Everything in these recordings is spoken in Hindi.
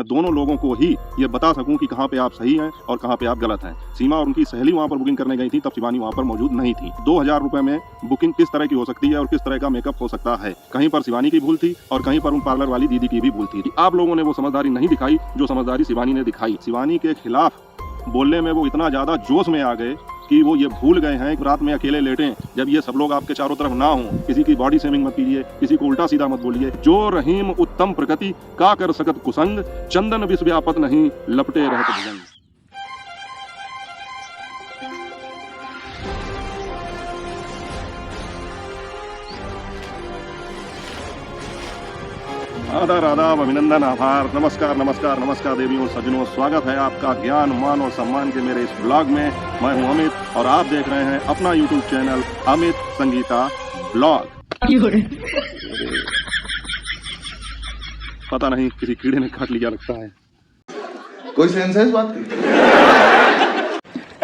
मैं दोनों लोगों को ही ये बता सकूं कि कहाँ पे आप सही हैं और कहाँ पे आप गलत हैं। सीमा और उनकी सहेली वहाँ पर बुकिंग करने गई थी, तब शिवानी वहाँ पर मौजूद नहीं थी। 2000 रुपए में बुकिंग किस तरह की हो सकती है और किस तरह का मेकअप हो सकता है। कहीं पर शिवानी की भूल थी और कहीं पर उन पार्लर वाली दीदी की भी भूल थी। आप लोगों ने वो समझदारी नहीं दिखाई जो समझदारी शिवानी ने दिखाई। शिवानी के खिलाफ बोलने में वो इतना ज्यादा जोश में आ गए कि वो ये भूल गए हैं कि रात में अकेले लेटें जब ये सब लोग आपके चारों तरफ ना हों। किसी की बॉडी शेमिंग मत कीजिए, किसी को उल्टा सीधा मत बोलिए। जो रहीम उत्तम प्रकृति का कर सकत कुसंग, चंदन विष व्यापत नहीं लपटे रहत भुजंग। आदर आदाब अभिनंदन आभार नमस्कार नमस्कार नमस्कार देवियों सज्जनों, स्वागत है आपका ज्ञान मान और सम्मान के मेरे इस ब्लॉग में। मैं हूं अमित और आप देख रहे हैं अपना YouTube channel Amit Sangeeta blog. पता नहीं किसी कीड़े ने काट लिया लगता है। कोई सेंस है इस बात की?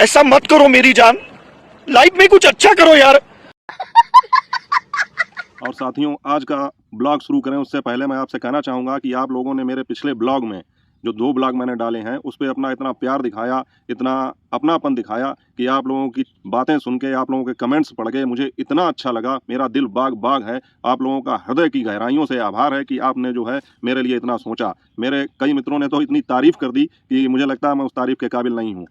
ऐसा मत करो मेरी जान, लाइफ में कुछ अच्छा करो यार। और साथियों, आज का ब्लॉग शुरू करें उससे पहले मैं आपसे कहना चाहूँगा कि आप लोगों ने मेरे पिछले ब्लॉग में जो 2 ब्लॉग मैंने डाले हैं उस पर अपना इतना प्यार दिखाया, इतना अपनापन दिखाया कि आप लोगों की बातें सुन के, आप लोगों के कमेंट्स पढ़ के मुझे इतना अच्छा लगा। मेरा दिल बाग बाग है। आप लोगों का हृदय की गहराइयों से आभार है कि आपने जो है मेरे लिए इतना सोचा। मेरे कई मित्रों ने तो इतनी तारीफ़ कर दी कि मुझे लगता है मैं उस तारीफ़ के काबिल नहीं हूँ।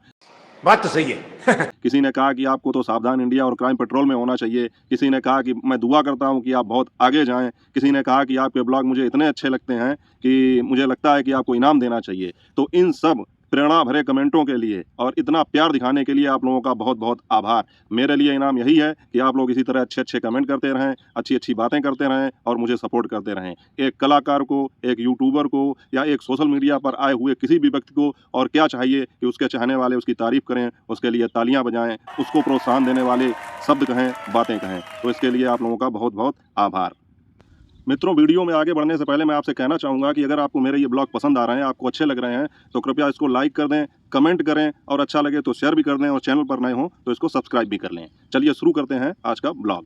बात तो सही है। किसी ने कहा कि आपको तो सावधान इंडिया और क्राइम पेट्रोल में होना चाहिए। किसी ने कहा कि मैं दुआ करता हूं कि आप बहुत आगे जाएं। किसी ने कहा कि आपके ब्लॉग मुझे इतने अच्छे लगते हैं कि मुझे लगता है कि आपको इनाम देना चाहिए। तो इन सब प्रेरणा भरे कमेंटों के लिए और इतना प्यार दिखाने के लिए आप लोगों का बहुत बहुत आभार। मेरे लिए इनाम यही है कि आप लोग इसी तरह अच्छे अच्छे कमेंट करते रहें, अच्छी अच्छी बातें करते रहें और मुझे सपोर्ट करते रहें। एक कलाकार को, एक यूट्यूबर को या एक सोशल मीडिया पर आए हुए किसी भी व्यक्ति को और क्या चाहिए कि उसके चाहने वाले उसकी तारीफ करें, उसके लिए तालियां बजाएं, उसको प्रोत्साहन देने वाले शब्द कहें, बातें कहें। तो इसके लिए आप लोगों का बहुत बहुत आभार। मित्रों, वीडियो में आगे बढ़ने से पहले मैं आपसे कहना चाहूँगा कि अगर आपको मेरे ये ब्लॉग पसंद आ रहे हैं, आपको अच्छे लग रहे हैं, तो कृपया इसको लाइक कर दें, कमेंट करें और अच्छा लगे तो शेयर भी कर दें और चैनल पर नए हों तो इसको सब्सक्राइब भी कर लें। चलिए शुरू करते हैं आज का ब्लॉग।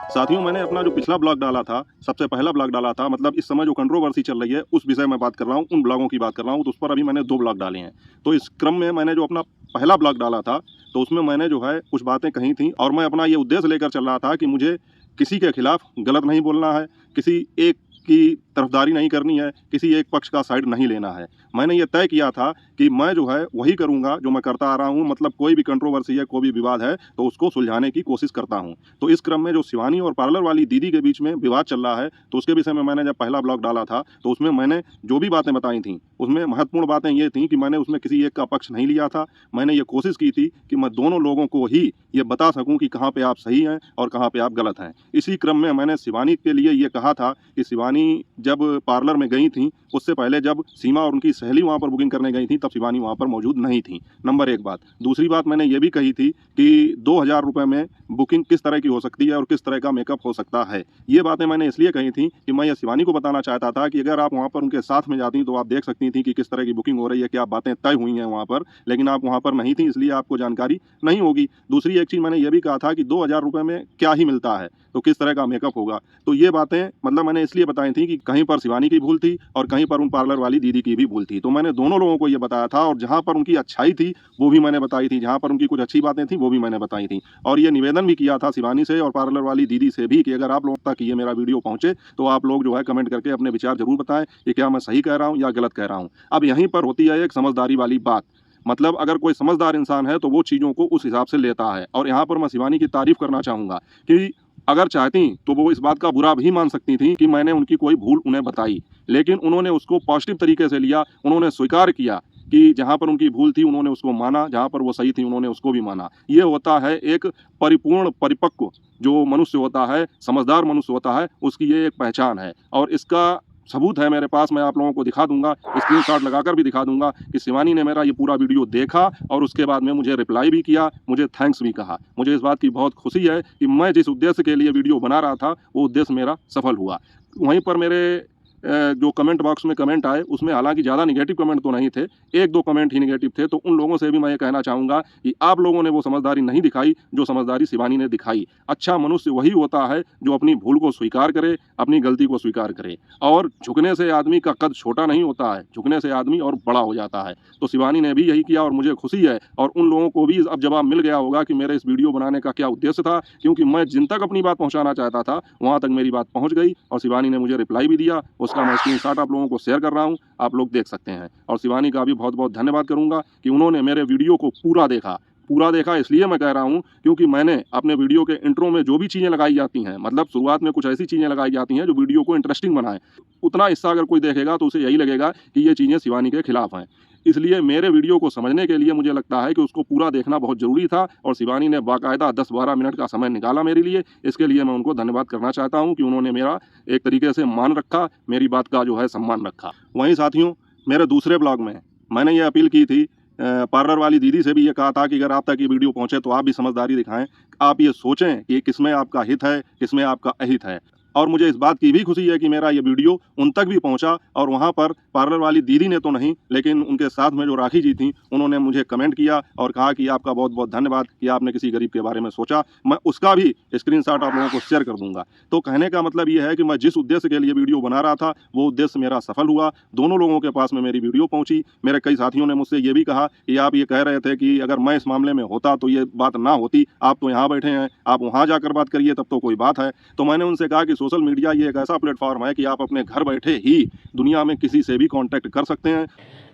साथियों, मैंने अपना जो पिछला ब्लॉग डाला था, सबसे पहला ब्लॉग डाला था, मतलब इस समय जो कंट्रोवर्सी चल रही है उस विषय में बात कर रहा हूँ, उन ब्लॉगों की बात कर रहा हूँ। तो उस पर अभी मैंने 2 ब्लॉग डाले हैं। तो इस क्रम में मैंने जो अपना पहला ब्लॉग डाला था तो उसमें मैंने जो है कुछ बातें कही थी और मैं अपना ये उद्देश्य लेकर चल रहा था कि मुझे किसी के खिलाफ गलत नहीं बोलना है, किसी एक की तरफदारी नहीं करनी है, किसी एक पक्ष का साइड नहीं लेना है। मैंने ये तय किया था कि मैं जो है वही करूंगा जो मैं करता आ रहा हूं। मतलब कोई भी कंट्रोवर्सी है, कोई भी विवाद है तो उसको सुलझाने की कोशिश करता हूं। तो इस क्रम में जो शिवानी और पार्लर वाली दीदी के बीच में विवाद चल रहा है तो उसके विषय में मैंने जब पहला ब्लॉग डाला था तो उसमें मैंने जो भी बातें बताई थी उसमें महत्वपूर्ण बातें ये थी कि मैंने उसमें किसी एक का पक्ष नहीं लिया था। मैंने ये कोशिश की थी कि मैं दोनों लोगों को ही ये बता सकूं कि कहाँ पे आप सही हैं और कहाँ पे आप गलत हैं। इसी क्रम में मैंने शिवानी के लिए ये कहा था कि शिवानी जब पार्लर में गई थी उससे पहले जब सीमा और उनकी सहेली वहाँ पर बुकिंग करने गई थी तब शिवानी वहाँ पर मौजूद नहीं थी। नंबर 1 बात। दूसरी बात मैंने ये भी कही थी कि 2000 रुपये में बुकिंग किस तरह की हो सकती है और किस तरह का मेकअप हो सकता है। ये बातें मैंने इसलिए कही थी कि मैं ये शिवानी को बताना चाहता था कि अगर आप वहाँ पर उनके साथ में जाती तो आप देख सकती थी कि किस तरह की बुकिंग हो रही है, क्या बातें तय हुई हैं वहाँ पर, लेकिन आप वहाँ पर नहीं थी इसलिए आपको जानकारी नहीं होगी। दूसरी एक चीज़ मैंने ये भी कहा था कि 2000 रुपये में क्या ही मिलता है तो किस तरह का मेकअप होगा। तो ये बातें मतलब मैंने इसलिए बताई थी कि कहीं पर शिवानी की भूल थी और कहीं पर उन पार्लर वाली दीदी की भी भूल थी। तो मैंने दोनों लोगों को ये बताया था और जहाँ पर उनकी अच्छाई थी वो भी मैंने बताई थी, जहाँ पर उनकी कुछ अच्छी बातें थी वो भी मैंने बताई थी। और ये निवेदन भी किया था शिवानी से और पार्लर वाली दीदी से भी कि अगर आप लोगों तक ये मेरा वीडियो पहुंचे तो आप लोग जो है कमेंट करके अपने विचार जरूर बताएं कि क्या मैं सही कह रहा हूँ या गलत कह रहा हूँ। अब यहीं पर होती है एक समझदारी वाली बात। मतलब अगर कोई समझदार इंसान है तो वो चीज़ों को उस हिसाब से लेता है। और यहाँ पर मैं शिवानी की तारीफ करना चाहूँगा कि अगर चाहती तो वो इस बात का बुरा भी मान सकती थी कि मैंने उनकी कोई भूल उन्हें बताई, लेकिन उन्होंने उसको पॉजिटिव तरीके से लिया। उन्होंने स्वीकार किया कि जहाँ पर उनकी भूल थी उन्होंने उसको माना, जहाँ पर वो सही थी उन्होंने उसको भी माना। ये होता है एक परिपूर्ण परिपक्व जो मनुष्य होता है, समझदार मनुष्य होता है, उसकी ये एक पहचान है। और इसका सबूत है मेरे पास, मैं आप लोगों को दिखा दूंगा, स्क्रीनशॉट लगाकर भी दिखा दूंगा कि शिवानी ने मेरा ये पूरा वीडियो देखा और उसके बाद में मुझे रिप्लाई भी किया, मुझे थैंक्स भी कहा। मुझे इस बात की बहुत खुशी है कि मैं जिस उद्देश्य के लिए वीडियो बना रहा था वो उद्देश्य मेरा सफल हुआ। वहीं पर मेरे जो कमेंट बॉक्स में कमेंट आए उसमें हालांकि ज़्यादा निगेटिव कमेंट तो नहीं थे, 1-2 कमेंट ही निगेटिव थे। तो उन लोगों से भी मैं ये कहना चाहूँगा कि आप लोगों ने वो समझदारी नहीं दिखाई जो समझदारी शिवानी ने दिखाई। अच्छा मनुष्य वही होता है जो अपनी भूल को स्वीकार करे, अपनी गलती को स्वीकार करे, और झुकने से आदमी का कद छोटा नहीं होता है, झुकने से आदमी और बड़ा हो जाता है। तो शिवानी ने भी यही किया और मुझे खुशी है, और उन लोगों को भी अब जवाब मिल गया होगा कि मेरे इस वीडियो बनाने का क्या उद्देश्य था, क्योंकि मैं जिन तक अपनी बात पहुंचाना चाहता था वहां तक मेरी बात पहुंच गई और शिवानी ने मुझे रिप्लाई भी दिया। उसका मैं स्क्रीनशॉट आप लोगों को शेयर कर रहा हूं, आप लोग देख सकते हैं। और शिवानी का भी बहुत बहुत धन्यवाद करूंगा कि उन्होंने मेरे वीडियो को पूरा देखा। इसलिए मैं कह रहा हूं क्योंकि मैंने अपने वीडियो के इंट्रो में जो भी चीज़ें लगाई जाती हैं, मतलब शुरुआत में कुछ ऐसी चीज़ें लगाई जाती हैं जो वीडियो को इंटरेस्टिंग बनाएं, उतना हिस्सा अगर कोई देखेगा तो उसे यही लगेगा कि ये चीज़ें शिवानी के खिलाफ हैं। इसलिए मेरे वीडियो को समझने के लिए मुझे लगता है कि उसको पूरा देखना बहुत ज़रूरी था, और शिवानी ने बाकायदा 10-12 मिनट का समय निकाला मेरे लिए। इसके लिए मैं उनको धन्यवाद करना चाहता हूं कि उन्होंने मेरा एक तरीके से मान रखा, मेरी बात का जो है सम्मान रखा। वहीं साथियों, मेरे दूसरे ब्लॉग में मैंने ये अपील की थी, पार्लर वाली दीदी से भी ये कहा था कि अगर आप तक ये वीडियो पहुंचे तो आप भी समझदारी दिखाएं, आप ये सोचें कि किसमें आपका हित है, किसमें आपका अहित है। और मुझे इस बात की भी खुशी है कि मेरा ये वीडियो उन तक भी पहुंचा, और वहां पर पार्लर वाली दीदी ने तो नहीं, लेकिन उनके साथ में जो राखी जी थी उन्होंने मुझे कमेंट किया और कहा कि आपका बहुत बहुत धन्यवाद कि आपने किसी गरीब के बारे में सोचा। मैं उसका भी स्क्रीनशॉट आप लोगों को शेयर कर दूंगा। तो कहने का मतलब ये है कि मैं जिस उद्देश्य के लिए वीडियो बना रहा था वो उद्देश्य मेरा सफल हुआ, दोनों लोगों के पास में मेरी वीडियो पहुंची। मेरे कई साथियों ने मुझसे ये भी कहा कि आप ये कह रहे थे कि अगर मैं इस मामले में होता तो ये बात ना होती, आप तो यहाँ बैठे हैं, आप वहाँ जाकर बात करिए तब तो कोई बात है। तो मैंने उनसे कहा कि सोशल मीडिया ये एक ऐसा प्लेटफॉर्म है कि आप अपने घर बैठे ही दुनिया में किसी से भी कांटेक्ट कर सकते हैं।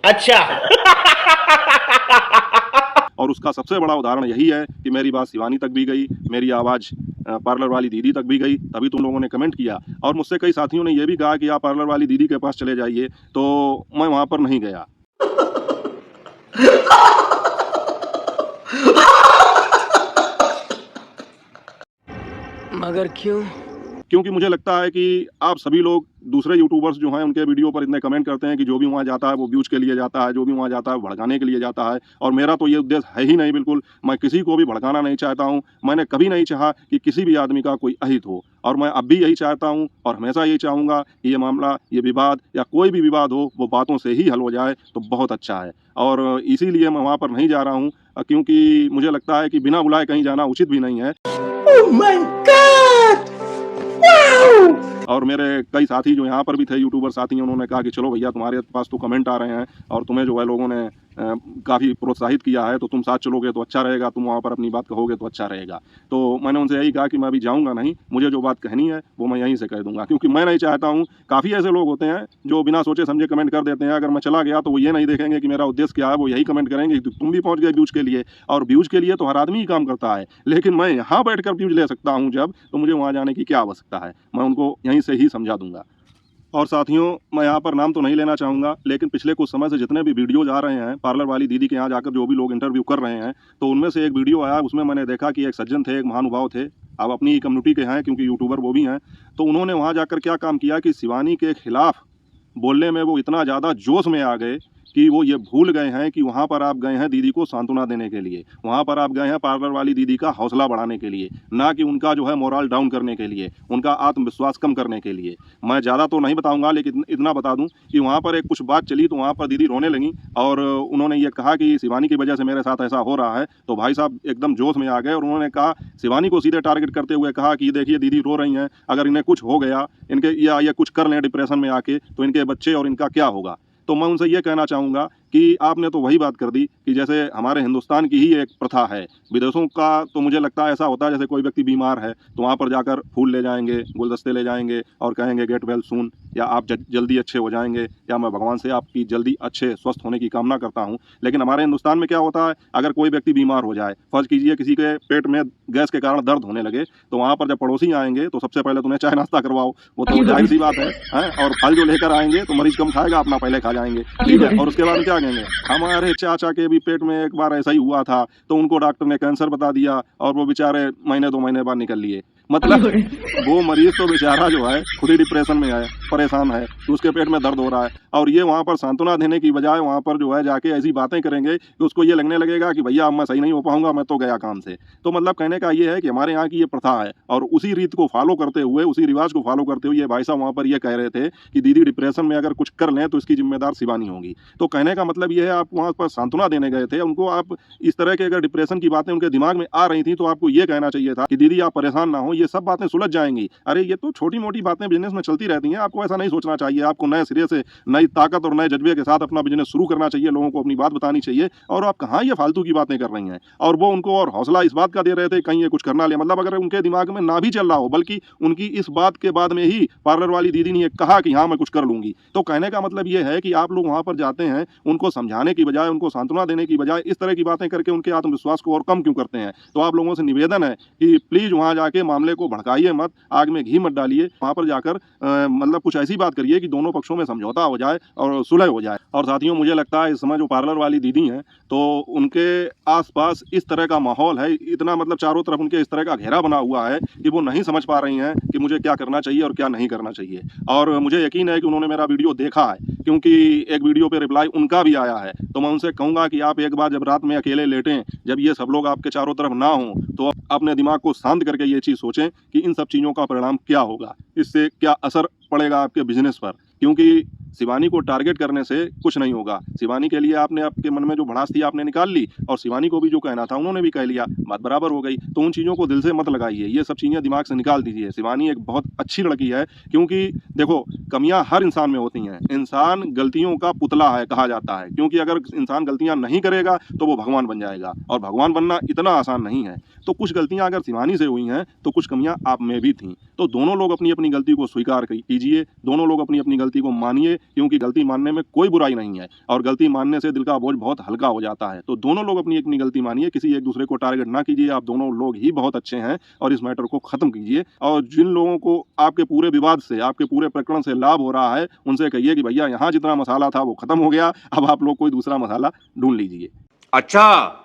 अच्छा। और उसका सबसे बड़ा उदाहरण यही है कि मेरी बात शिवानी तक भी गई, मेरी आवाज़ पार्लर वाली दीदी तक भी गई, तभी तुम लोगों ने कमेंट किया। और मुझसे कई साथियों ने यह भी कहा कि आप पार्लर वाली दीदी के पास चले जाइए, तो मैं वहाँ पर नहीं गया। मगर क्यों? क्योंकि मुझे लगता है कि आप सभी लोग दूसरे यूट्यूबर्स जो हैं उनके वीडियो पर इतने कमेंट करते हैं कि जो भी वहाँ जाता है वो व्यूज़ के लिए जाता है, जो भी वहाँ जाता है भड़काने के लिए जाता है, और मेरा तो ये उद्देश्य है ही नहीं बिल्कुल। मैं किसी को भी भड़काना नहीं चाहता हूँ, मैंने कभी नहीं चाहा कि किसी भी आदमी का कोई अहित हो, और मैं अब भी यही चाहता हूँ और हमेशा यही चाहूँगा कि ये मामला, ये विवाद या कोई भी विवाद हो वो बातों से ही हल हो जाए तो बहुत अच्छा है। और इसीलिए मैं वहाँ पर नहीं जा रहा हूँ, क्योंकि मुझे लगता है कि बिना बुलाए कहीं जाना उचित भी नहीं है। Oh my God! Wow! और मेरे कई साथी जो यहाँ पर भी थे यूट्यूबर साथी, उन्होंने कहा कि चलो भैया तुम्हारे पास तो कमेंट आ रहे हैं और तुम्हें जो है लोगों ने काफ़ी प्रोत्साहित किया है, तो तुम साथ चलोगे तो अच्छा रहेगा, तुम वहाँ पर अपनी बात कहोगे तो अच्छा रहेगा। तो मैंने उनसे यही कहा कि मैं अभी जाऊँगा नहीं, मुझे जो बात कहनी है वो मैं यहीं से कह दूँगा, क्योंकि मैं नहीं चाहता हूँ। काफ़ी ऐसे लोग होते हैं जो बिना सोचे समझे कमेंट कर देते हैं, अगर मैं चला गया तो वो ये नहीं देखेंगे कि मेरा उद्देश्य क्या है, वो यही कमेंट करेंगे कि तुम भी पहुँच गए व्यूज़ के लिए, और व्यूज़ के लिए तो हर आदमी ही काम करता है, लेकिन मैं यहाँ बैठ कर व्यूज़ ले सकता हूँ जब, तो मुझे वहाँ जाने की क्या आवश्यकता है। मैं उनको यहीं से ही समझा दूँगा। और साथियों, मैं यहाँ पर नाम तो नहीं लेना चाहूँगा, लेकिन पिछले कुछ समय से जितने भी वीडियोज़ आ रहे हैं पार्लर वाली दीदी के यहाँ जाकर जो भी लोग इंटरव्यू कर रहे हैं, तो उनमें से एक वीडियो आया, उसमें मैंने देखा कि एक सज्जन थे, एक महानुभाव थे, अब अपनी कम्युनिटी के हैं क्योंकि यूट्यूबर वो भी हैं। तो उन्होंने वहाँ जाकर क्या काम किया कि शिवानी के खिलाफ बोलने में वो इतना ज़्यादा जोश में आ गए कि वो ये भूल गए हैं कि वहाँ पर आप गए हैं दीदी को सांत्वना देने के लिए, वहाँ पर आप गए हैं पार्लर वाली दीदी का हौसला बढ़ाने के लिए, ना कि उनका जो है मोरल डाउन करने के लिए, उनका आत्मविश्वास कम करने के लिए। मैं ज़्यादा तो नहीं बताऊंगा, लेकिन इतना बता दूं कि वहाँ पर एक कुछ बात चली तो वहाँ पर दीदी रोने लगी, और उन्होंने ये कहा कि शिवानी की वजह से मेरे साथ ऐसा हो रहा है। तो भाई साहब एकदम जोश में आ गए और उन्होंने कहा, शिवानी को सीधे टारगेट करते हुए कहा कि देखिए दीदी रो रही हैं, अगर इन्हें कुछ हो गया, इनके या ये कुछ कर लें डिप्रेशन में आके, तो इनके बच्चे और इनका क्या होगा। तो मैं उनसे ये कहना चाहूँगा कि आपने तो वही बात कर दी कि जैसे हमारे हिंदुस्तान की ही एक प्रथा है, विदेशों का तो मुझे लगता है ऐसा होता है जैसे कोई व्यक्ति बीमार है तो वहाँ पर जाकर फूल ले जाएंगे, गुलदस्ते ले जाएंगे और कहेंगे गेट वेल सून, या आप जल्दी अच्छे हो जाएंगे, या मैं भगवान से आपकी जल्दी अच्छे स्वस्थ होने की कामना करता हूँ। लेकिन हमारे हिंदुस्तान में क्या होता है, अगर कोई व्यक्ति बीमार हो जाए, फर्ज कीजिए किसी के पेट में गैस के कारण दर्द होने लगे, तो वहाँ पर जब पड़ोसी आएंगे तो सबसे पहले तुम्हें चाय नाश्ता करवाओ, वो तो जाहिर सी बात है, और फल जो लेकर आएंगे तो मरीज कम खाएगा, अपना पहले खा जाएंगे, ठीक है। और उसके बाद क्या कहेंगे, हमारे चाचा के भी पेट में एक बार ऐसा ही हुआ था तो उनको डॉक्टर ने कैंसर बता दिया और वो बेचारे महीने 2 महीने बाद निकल लिए। मतलब वो मरीज तो बेचारा जो है खुद ही डिप्रेशन में है, परेशान है, तो उसके पेट में दर्द हो रहा है, और ये वहाँ पर सांत्वना देने की बजाय वहाँ पर जो है जाके ऐसी बातें करेंगे कि उसको ये लगने लगेगा कि भैया अब मैं सही नहीं हो पाऊंगा, मैं तो गया काम से। तो मतलब कहने का ये है कि हमारे यहाँ की ये प्रथा है, और उसी रीत को फॉलो करते हुए, उसी रिवाज को फॉलो करते हुए ये भाई साहब वहाँ पर ये कह रहे थे कि दीदी डिप्रेशन में अगर कुछ कर लें तो इसकी जिम्मेदार शिवानी होगी। तो कहने का मतलब ये है, आप वहाँ पर सांत्वना देने गए थे उनको, आप इस तरह के अगर डिप्रेशन की बातें उनके दिमाग में आ रही थी तो आपको ये कहना चाहिए था कि दीदी आप परेशान ना हो, ये सब बातें सुलझ जाएंगी। अरे ये तो छोटी मोटी बातें बिजनेस में चलती रहती हैं, आपको ऐसा नहीं सोचना चाहिए। आपको नए सिरे से नई ताकत और नए जज्बे के साथ अपना बिजनेस शुरू करना चाहिए, लोगों को अपनी बात बतानी चाहिए। और आप कहाँ ये फालतू की बातें कर रही हैं। और वो उनको और हौसला इस बात का दे रहे थे कहीं ये कुछ करना ले, मतलब अगर उनके दिमाग में ना भी चल रहा हो, बल्कि उनकी इस बात के बाद में ही पार्लर वाली दीदी ने कहा कि हाँ मैं कुछ कर लूंगी। तो कहने का मतलब ये है कि आप लोग वहाँ पर जाते हैं, उनको समझाने की बजाय, उनको सांत्वना देने की बजाय इस तरह की बातें करके उनके आत्मविश्वास को और कम क्यों करते हैं। तो आप लोगों से निवेदन है कि प्लीज वहाँ जाके मामले को भड़काइए मत, आग में घी मत डालिए। वहाँ पर जाकर मतलब कुछ ऐसी बात करिए कि दोनों पक्षों में समझौता हो जाए और सुलह हो जाए। और साथियों मुझे लगता है इस समय जो पार्लर वाली दीदी हैं तो उनके आसपास इस तरह का माहौल है, इतना मतलब चारों तरफ उनके इस तरह का घेरा बना हुआ है कि वो नहीं समझ पा रही हैं कि मुझे क्या करना चाहिए और क्या नहीं करना चाहिए। और मुझे यकीन है कि उन्होंने मेरा वीडियो देखा है, क्योंकि एक वीडियो पे रिप्लाई उनका भी आया है। तो मैं उनसे कहूँगा कि आप एक बार जब रात में अकेले लेटें, जब ये सब लोग आपके चारों तरफ ना हों, तो अपने दिमाग को शांत करके ये चीज़ सोचें कि इन सब चीज़ों का परिणाम क्या होगा, इससे क्या असर पड़ेगा आपके बिजनेस पर। क्योंकि शिवानी को टारगेट करने से कुछ नहीं होगा। शिवानी के लिए आपने आपके मन में जो भड़ास थी आपने निकाल ली, और शिवानी को भी जो कहना था उन्होंने भी कह लिया, बात बराबर हो गई। तो उन चीज़ों को दिल से मत लगाइए, ये सब चीज़ें दिमाग से निकाल दीजिए। शिवानी एक बहुत अच्छी लड़की है, क्योंकि देखो कमियां हर इंसान में होती हैं, इंसान गलतियों का पुतला है कहा जाता है। क्योंकि अगर इंसान गलतियां नहीं करेगा तो वो भगवान बन जाएगा, और भगवान बनना इतना आसान नहीं है। तो कुछ गलतियां अगर शिवानी से हुई हैं तो कुछ कमियां आप में भी थीं। तो दोनों लोग अपनी अपनी गलती को स्वीकार कीजिए, दोनों लोग अपनी अपनी गलती को मानिए, क्योंकि गलती मानने में कोई बुराई नहीं है, और गलती मानने से दिल का बोझ बहुत हल्का हो जाता है। तो दोनों लोग अपनी अपनी गलती मानिए, किसी एक दूसरे को टारगेट ना कीजिए। आप दोनों लोग ही बहुत अच्छे हैं, और इस मैटर को खत्म कीजिए। और जिन लोगों को आपके पूरे विवाद से, आपके पूरे प्रकरण से लाभ हो रहा है, उनसे कहिए कि भैया यहाँ जितना मसाला था वो खत्म हो गया, अब आप लोग कोई दूसरा मसाला ढूंढ लीजिए। अच्छा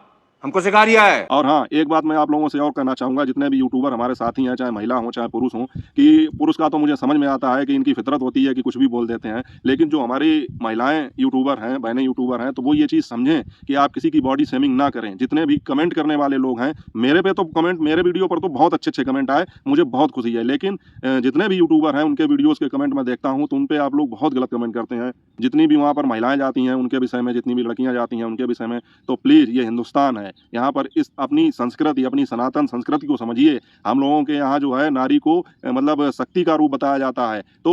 हमको सिखा रिया है। और हाँ, एक बात मैं आप लोगों से और कहना चाहूँगा, जितने भी यूट्यूबर हमारे साथी हैं, चाहे महिला हों चाहे पुरुष हों, कि पुरुष का तो मुझे समझ में आता है कि इनकी फितरत होती है कि कुछ भी बोल देते हैं, लेकिन जो हमारी महिलाएं यूट्यूबर हैं, बहनें यूट्यूबर हैं, तो वो ये चीज़ समझें कि आप किसी की बॉडी शेमिंग ना करें। जितने भी कमेंट करने वाले लोग हैं, मेरे पे तो कमेंट, मेरे वीडियो पर तो बहुत अच्छे अच्छे कमेंट आए, मुझे बहुत खुशी है, लेकिन जितने भी यूट्यूबर हैं उनके वीडियोज़ के कमेंट मैं देखता हूँ तो उन पर आप लोग बहुत गलत कमेंट करते हैं। जितनी भी वहाँ पर महिलाएँ जाती हैं उनके विषय में, जितनी भी लड़कियाँ जाती हैं उनके विषय में, तो प्लीज़ ये हिंदुस्तान है, यहाँ पर इस अपनी संस्कृति, अपनी सनातन संस्कृति को समझिए। हम लोगों के यहाँ जो है नारी को मतलब शक्ति का रूप बताया जाता है। तो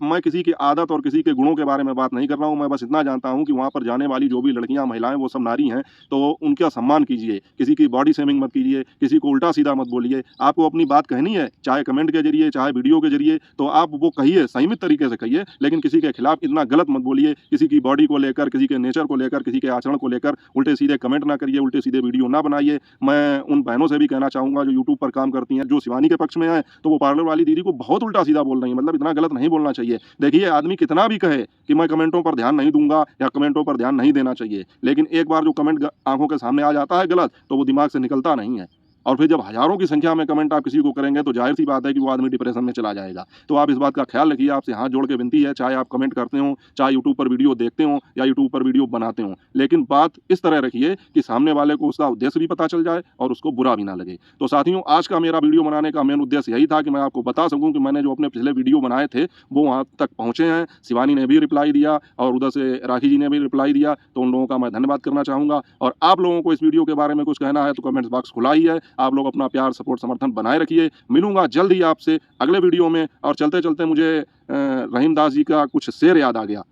मैं किसी की आदत और किसी के गुणों के बारे में बात नहीं कर रहा हूँ। मैं बस इतना जानता हूँ कि वहाँ पर जाने वाली जो भी लड़कियाँ, महिलाएं, वो सब नारी हैं, तो उनका सम्मान कीजिए। किसी की बॉडी शेमिंग मत कीजिए, किसी को उल्टा सीधा मत बोलिए। आपको अपनी बात कहनी है, चाहे कमेंट के जरिए, चाहे वीडियो के जरिए, तो आप वो कहिए, संयमित तरीके से कहिए, लेकिन किसी के खिलाफ इतना गलत मत बोलिए। किसी की बॉडी को लेकर, किसी के नेचर को लेकर, किसी के आचरण को लेकर उल्टे सीधे कमेंट ना करिए, उल्टे सीधे वीडियो ना बनाइए। मैं उन बहनों से भी कहना चाहूँगा जो यूट्यूब पर काम करती हैं, जो शिवानी के पक्ष में है, तो वो पार्लर वाली दीदी को बहुत उल्टा सीधा बोल रही हैं, मतलब इतना गलत नहीं बोलना चाहिए। देखिए, आदमी कितना भी कहे कि मैं कमेंटों पर ध्यान नहीं दूंगा या कमेंटों पर ध्यान नहीं देना चाहिए, लेकिन एक बार जो कमेंट आंखों के सामने आ जाता है गलत, तो वो दिमाग से निकलता नहीं है। और फिर जब हज़ारों की संख्या में कमेंट आप किसी को करेंगे तो जाहिर सी बात है कि वो आदमी डिप्रेशन में चला जाएगा। तो आप इस बात का ख्याल रखिए, आपसे हाथ जोड़ के विनती है, चाहे आप कमेंट करते हो, चाहे यूट्यूब पर वीडियो देखते हो या यूट्यूब पर वीडियो बनाते हो, लेकिन बात इस तरह रखिए कि सामने वाले को उसका उद्देश्य भी पता चल जाए और उसको बुरा भी ना लगे। तो साथियों, आज का मेरा वीडियो बनाने का मेन उद्देश्य यही था कि मैं आपको बता सकूँ कि मैंने जो अपने पिछले वीडियो बनाए थे वो वहाँ तक पहुँचे हैं। शिवानी ने भी रिप्लाई दिया और उधर से राखी जी ने भी रिप्लाई दिया, तो उन लोगों का मैं धन्यवाद करना चाहूँगा। और आप लोगों को इस वीडियो के बारे में कुछ कहना है तो कमेंट्स बॉक्स खुला ही है। आप लोग अपना प्यार, सपोर्ट, समर्थन बनाए रखिए। मिलूंगा जल्द ही आपसे अगले वीडियो में। और चलते चलते मुझे रहीम दास जी का कुछ शेर याद आ गया,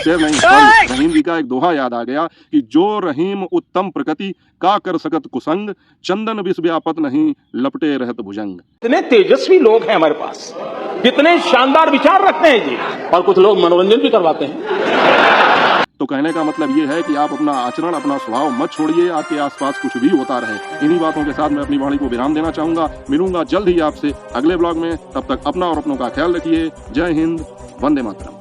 शेर नहीं, रहीम जी का एक दोहा याद आ गया कि जो रहीम उत्तम प्रकृति का कर सकत कुसंग, चंदन विष व्यापत नहीं लपटे रहत भुजंग। इतने तेजस्वी लोग हैं हमारे पास, कितने शानदार विचार रखते हैं जी, और कुछ लोग मनोरंजन भी करवाते हैं। तो कहने का मतलब ये है कि आप अपना आचरण, अपना स्वभाव मत छोड़िए, आपके आसपास कुछ भी होता रहे। इन्हीं बातों के साथ मैं अपनी वाणी को विराम देना चाहूंगा। मिलूंगा जल्द ही आपसे अगले ब्लॉग में, तब तक अपना और अपनों का ख्याल रखिए। जय हिंद, वंदे मातरम।